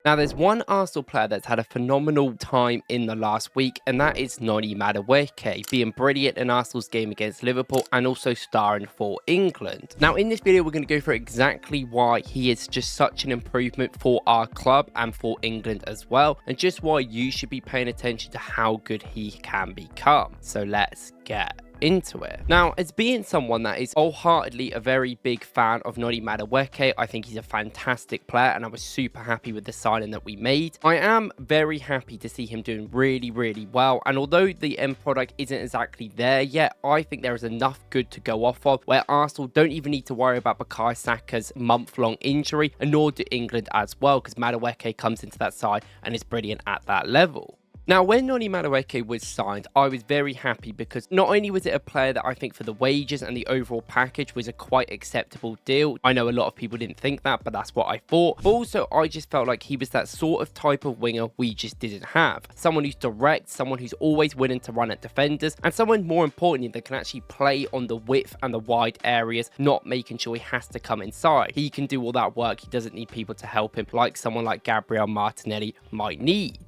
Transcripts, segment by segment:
Now, there's one Arsenal player that's had a phenomenal time in the last week, and that is Noni Madueke, being brilliant in Arsenal's game against Liverpool and also starring for England. Now, in this video, we're going to go through exactly why he is just such an improvement for our club and for England as well, and just why you should be paying attention to how good he can become. So let's get into it. Now, as being someone that is wholeheartedly a very big fan of Noni Madueke, I think he's a fantastic player and I was super happy with the signing that we made. I am very happy to see him doing really well, and although the end product isn't exactly there yet, I think there is enough good to go off of where Arsenal don't even need to worry about Bukayo Saka's month-long injury, and nor do England as well, because Madueke comes into that side and is brilliant at that level. Now, when Noni Madueke was signed, I was very happy because not only was it a player that I think for the wages and the overall package was a quite acceptable deal. I know a lot of people didn't think that, but that's what I thought. But also, I just felt like he was that sort of type of winger we just didn't have. Someone who's direct, someone who's always willing to run at defenders, and someone more importantly that can actually play on the width and the wide areas, not making sure he has to come inside. He can do all that work. He doesn't need people to help him like someone like Gabriel Martinelli might need.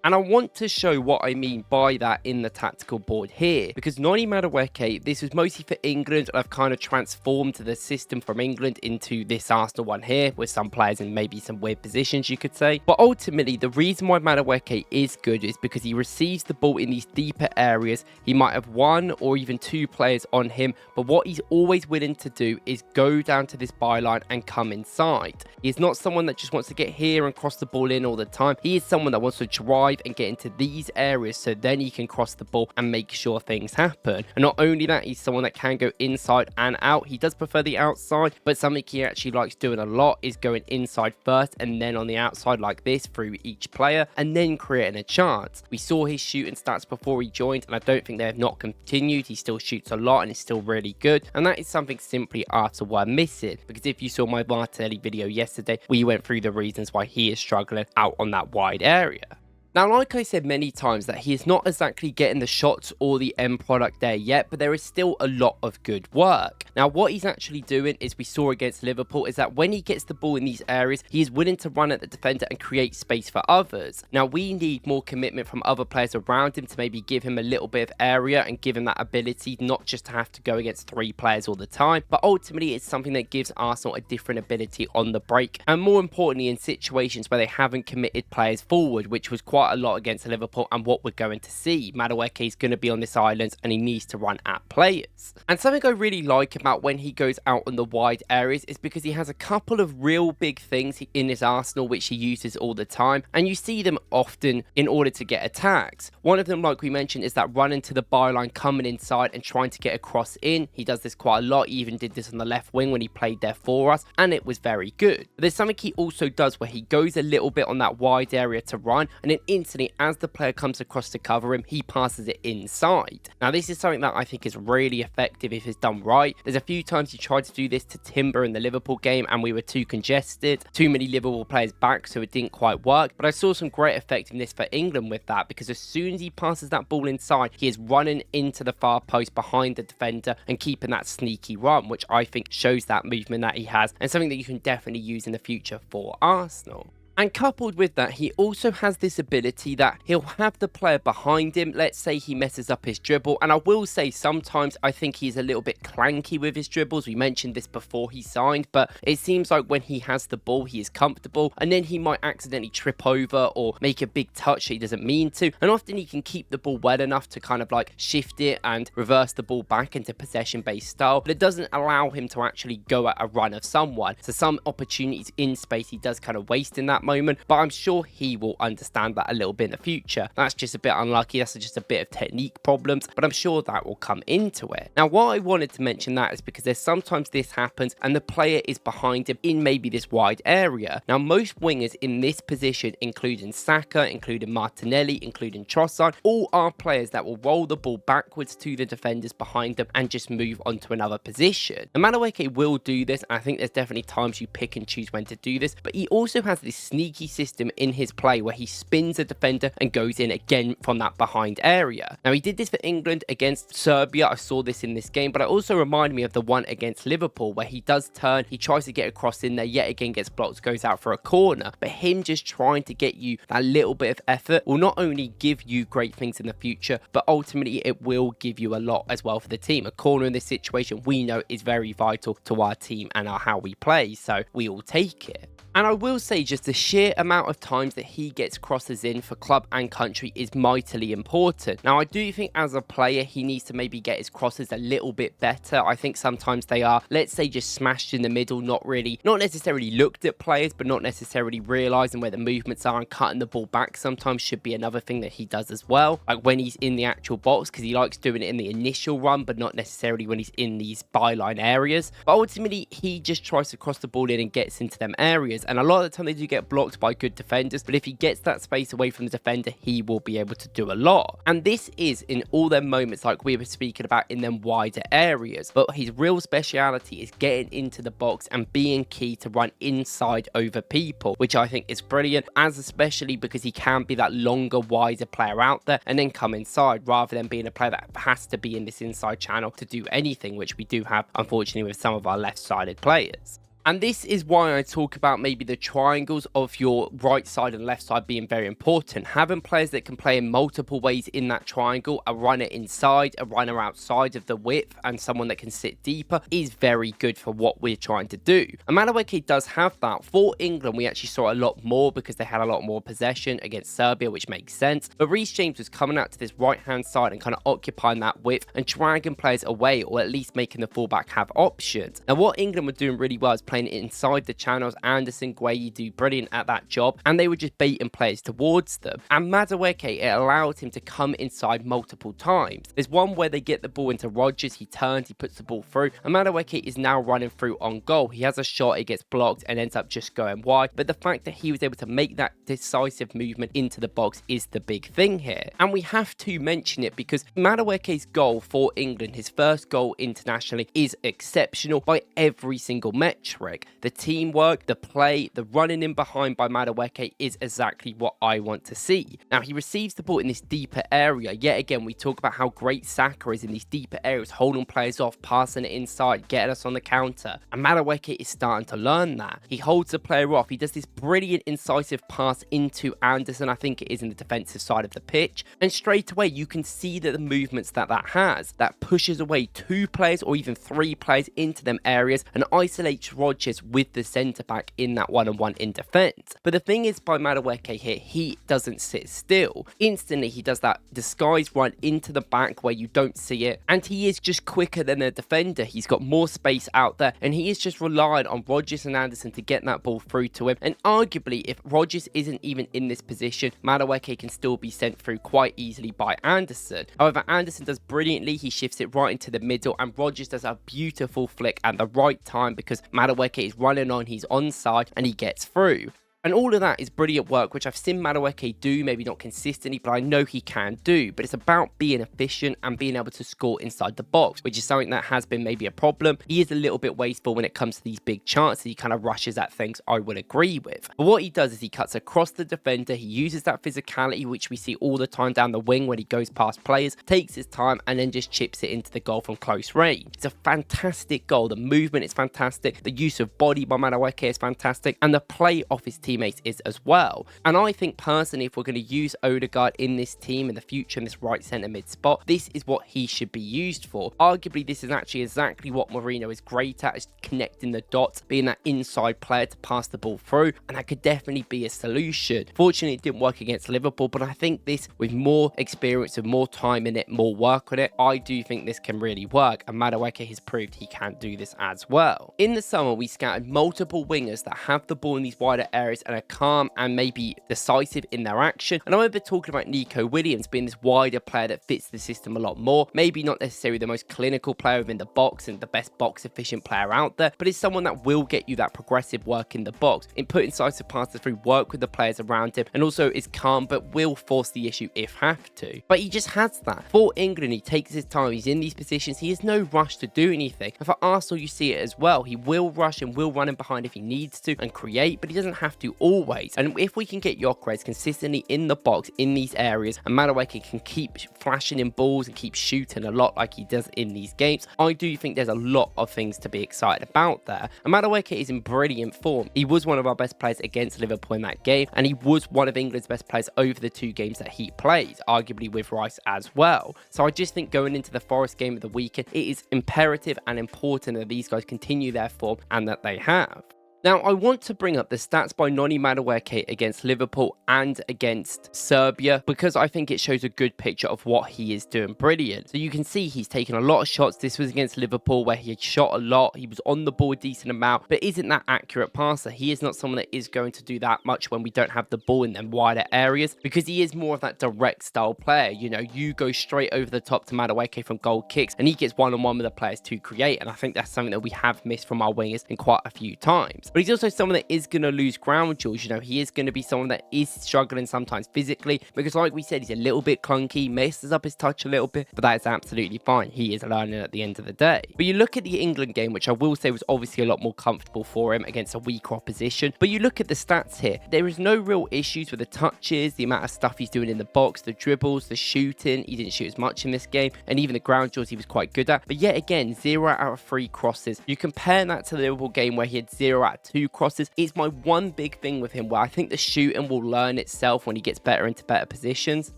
And I want to show what I mean by that in the tactical board here, because Noni Madueke, this was mostly for England, and I've kind of transformed the system from England into this Arsenal one here, with some players in maybe some weird positions, you could say. But ultimately, the reason why Madueke is good is because he receives the ball in these deeper areas. He might have one or even two players on him, but what he's always willing to do is go down to this byline and come inside. He's not someone that just wants to get here and cross the ball in all the time. He is someone that wants to drive and get into these areas so then he can cross the ball and make sure things happen. And not only that, he's someone that can go inside and out. He does prefer the outside, but something he actually likes doing a lot is going inside first and then on the outside like this through each player and then creating a chance. We saw his shooting stats before he joined, and I don't think they have not continued. He still shoots a lot and is still really good, and that is something simply Arsenal were missing, because if you saw my Martinelli video yesterday, we went through the reasons why he is struggling out on that wide area. Now, like I said many times, that he is not exactly getting the shots or the end product there yet, but there is still a lot of good work. Now, what he's actually doing, as we saw against Liverpool, is that when he gets the ball in these areas, he is willing to run at the defender and create space for others. Now, we need more commitment from other players around him to maybe give him a little bit of area and give him that ability not just to have to go against three players all the time, but ultimately it's something that gives Arsenal a different ability on the break, and more importantly in situations where they haven't committed players forward, which was quite a lot against Liverpool, and what we're going to see. Madueke is going to be on this island and he needs to run at players. And something I really like about when he goes out on the wide areas is because he has a couple of real big things in his arsenal which he uses all the time, and you see them often in order to get attacks. One of them, like we mentioned, is that running to the byline, coming inside and trying to get a cross in. He does this quite a lot. He even did this on the left wing when he played there for us, and it was very good. But there's something he also does where he goes a little bit on that wide area to run, and then instantly as the player comes across to cover him, he passes it inside. Now, this is something that I think is really effective if it's done right. There's a few times he tried to do this to Timber in the Liverpool game and we were too congested, too many Liverpool players back, so it didn't quite work. But I saw some great effectiveness for England with that, because as soon as he passes that ball inside, he is running into the far post behind the defender and keeping that sneaky run, which I think shows that movement that he has, and something that you can definitely use in the future for Arsenal. And coupled with that, he also has this ability that he'll have the player behind him. Let's say he messes up his dribble. And I will say sometimes I think he's a little bit clanky with his dribbles. We mentioned this before he signed, but it seems like when he has the ball, he is comfortable. And then he might accidentally trip over or make a big touch that he doesn't mean to. And often he can keep the ball well enough to kind of like shift it and reverse the ball back into possession-based style. But it doesn't allow him to actually go at a run of someone. So some opportunities in space he does kind of waste in that moment, but I'm sure he will understand that a little bit in the future. That's just a bit unlucky. That's just a bit of technique problems, but I'm sure that will come into it. Now, why I wanted to mention that is because there's sometimes this happens and the player is behind him in maybe this wide area. Now, most wingers in this position, including Saka, including Martinelli, including Trossard, all are players that will roll the ball backwards to the defenders behind them and just move on to another position. And Madueke will do this, and I think there's definitely times you pick and choose when to do this, but he also has this sneaky system in his play where he spins a defender and goes in again from that behind area. Now, he did this for England against Serbia. I saw this in this game, but it also reminded me of the one against Liverpool where he does turn, he tries to get across in there, yet again gets blocked, goes out for a corner. But him just trying to get you that little bit of effort will not only give you great things in the future, but ultimately it will give you a lot as well for the team. A corner in this situation we know is very vital to our team and how we play, so we will take it. And I will say just the sheer amount of times that he gets crosses in for club and country is mightily important. Now, I do think as a player, he needs to maybe get his crosses a little bit better. I think sometimes they are, let's say, just smashed in the middle, not necessarily looked at players, but not necessarily realising where the movements are and cutting the ball back sometimes should be another thing that he does as well. Like when he's in the actual box, because he likes doing it in the initial run, but not necessarily when he's in these byline areas. But ultimately, he just tries to cross the ball in and gets into them areas. And a lot of the time they do get blocked by good defenders, but if he gets that space away from the defender, he will be able to do a lot. And this is in all them moments like we were speaking about in them wider areas. But his real speciality is getting into the box and being key to run inside over people, which I think is brilliant, as especially because he can be that longer, wider player out there and then come inside rather than being a player that has to be in this inside channel to do anything, which we do have, unfortunately, with some of our left-sided players. And this is why I talk about maybe the triangles of your right side and left side being very important. Having players that can play in multiple ways in that triangle, a runner inside, a runner outside of the width, and someone that can sit deeper is very good for what we're trying to do. And Madueke does have that. For England, we actually saw a lot more because they had a lot more possession against Serbia, which makes sense. But Reece James was coming out to this right-hand side and kind of occupying that width and dragging players away, or at least making the fullback have options. Now, what England were doing really well is playing it inside the channels. Anderson, Gueye do brilliant at that job, and they were just baiting players towards them. And Madueke, it allowed him to come inside multiple times. There's one where they get the ball into Rodgers, he turns, he puts the ball through, and Madueke is now running through on goal. He has a shot, it gets blocked and ends up just going wide, but the fact that he was able to make that decisive movement into the box is the big thing here. And we have to mention it because Madueke's goal for England, his first goal internationally, is exceptional by every single metric. The teamwork, the play, the running in behind by Madueke is exactly what I want to see. Now, he receives the ball in this deeper area. Yet again, we talk about how great Saka is in these deeper areas, holding players off, passing it inside, getting us on the counter. And Madueke is starting to learn that. He holds the player off. He does this brilliant incisive pass into Anderson, I think it is in the defensive side of the pitch. And straight away, you can see that the movements that has, that pushes away 2 players or even 3 players into them areas and isolates Rodgers with the centre back in that one-on-one in defence. But the thing is, by Madueke here, he doesn't sit still. Instantly, he does that disguise run into the back where you don't see it, and he is just quicker than the defender. He's got more space out there, and he is just relying on Rodgers and Anderson to get that ball through to him. And arguably, if Rodgers isn't even in this position, Madueke can still be sent through quite easily by Anderson. However, Anderson does brilliantly. He shifts it right into the middle, and Rodgers does a beautiful flick at the right time because Madueke is running on, he's onside, and he gets through. And all of that is brilliant work, which I've seen Madueke do, maybe not consistently, but I know he can do. But it's about being efficient and being able to score inside the box, which is something that has been maybe a problem. He is a little bit wasteful when it comes to these big chances. He kind of rushes at things, I would agree with. But what he does is he cuts across the defender. He uses that physicality, which we see all the time down the wing when he goes past players, takes his time, and then just chips it into the goal from close range. It's a fantastic goal. The movement is fantastic. The use of body by Madueke is fantastic. And the play off his teammates is as well. And I think personally, if we're going to use Odegaard in this team in the future in this right centre mid spot, this is what he should be used for. Arguably, this is actually exactly what Mourinho is great at, is connecting the dots, being that inside player to pass the ball through, and that could definitely be a solution. Fortunately, it didn't work against Liverpool, but I think this, with more experience and more time in it, more work on it, I do think this can really work, and Madueke has proved he can do this as well. In the summer, we scouted multiple wingers that have the ball in these wider areas and are calm and maybe decisive in their action. And I remember talking about Nico Williams being this wider player that fits the system a lot more. Maybe not necessarily the most clinical player within the box and the best box efficient player out there, but is someone that will get you that progressive work in the box, input incisive passes through, work with the players around him, and also is calm but will force the issue if have to. But he just has that. For England, he takes his time, he's in these positions, he has no rush to do anything. And for Arsenal, you see it as well. He will rush and will run in behind if he needs to and create, but he doesn't have to to always. And if we can get Woklz consistently in the box in these areas, and Madueke can keep flashing in balls and keep shooting a lot like he does in these games, I do think there's a lot of things to be excited about there. And Madueke is in brilliant form. He was one of our best players against Liverpool in that game, and he was one of England's best players over the 2 games that he played, arguably with Rice as well. So I just think going into the Forest game of the weekend, it is imperative and important that these guys continue their form and that they have. Now, I want to bring up the stats by Noni Madueke against Liverpool and against Serbia because I think it shows a good picture of what he is doing brilliant. So you can see he's taken a lot of shots. This was against Liverpool where he had shot a lot. He was on the ball a decent amount, but isn't that accurate passer. He is not someone that is going to do that much when we don't have the ball in them wider areas because he is more of that direct style player. You know, you go straight over the top to Madueke from goal kicks and he gets one-on-one with the players to create. And I think that's something that we have missed from our wingers in quite a few times. But he's also someone that is going to lose ground duels. You know, he is going to be someone that is struggling sometimes physically because, like we said, he's a little bit clunky, messes up his touch a little bit, but that is absolutely fine. He is learning at the end of the day. But you look at the England game, which I will say was obviously a lot more comfortable for him against a weaker opposition. But you look at the stats here, there is no real issues with the touches, the amount of stuff he's doing in the box, the dribbles, the shooting. He didn't shoot as much in this game, and even the ground duels he was quite good at. But yet again, 0 out of 3 crosses. You compare that to the Liverpool game where he had 0 out of 2 crosses. It's my one big thing with him where I think the shooting will learn itself when he gets better into better positions,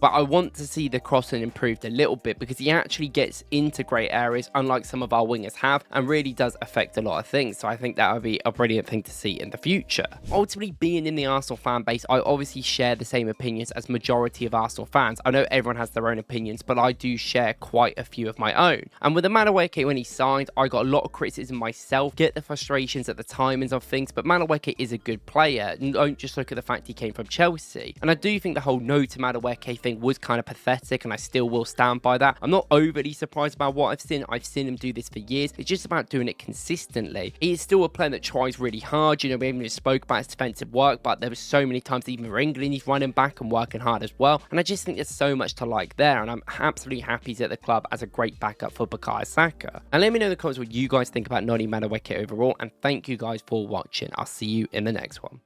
but I want to see the crossing improved a little bit because he actually gets into great areas unlike some of our wingers have and really does affect a lot of things. So I think that would be a brilliant thing to see in the future. Ultimately, being in the Arsenal fan base, I obviously share the same opinions as majority of Arsenal fans. I know everyone has their own opinions, but I do share quite a few of my own. And with the Madueke when he signed, I got a lot of criticism myself, get the frustrations at the timings of things, but Madueke is a good player. Don't just look at the fact he came from Chelsea. And I do think the whole no to Madueke thing was kind of pathetic, and I still will stand by that. I'm not overly surprised by what I've seen. I've seen him do this for years. It's just about doing it consistently. He is still a player that tries really hard. You know, we haven't even spoke about his defensive work, but there were so many times, even for England, he's running back and working hard as well. And I just think there's so much to like there, and I'm absolutely happy he's at the club as a great backup for Bukayo Saka. And let me know in the comments what you guys think about Noni Madueke overall, and thank you guys for watching. I'll see you in the next one.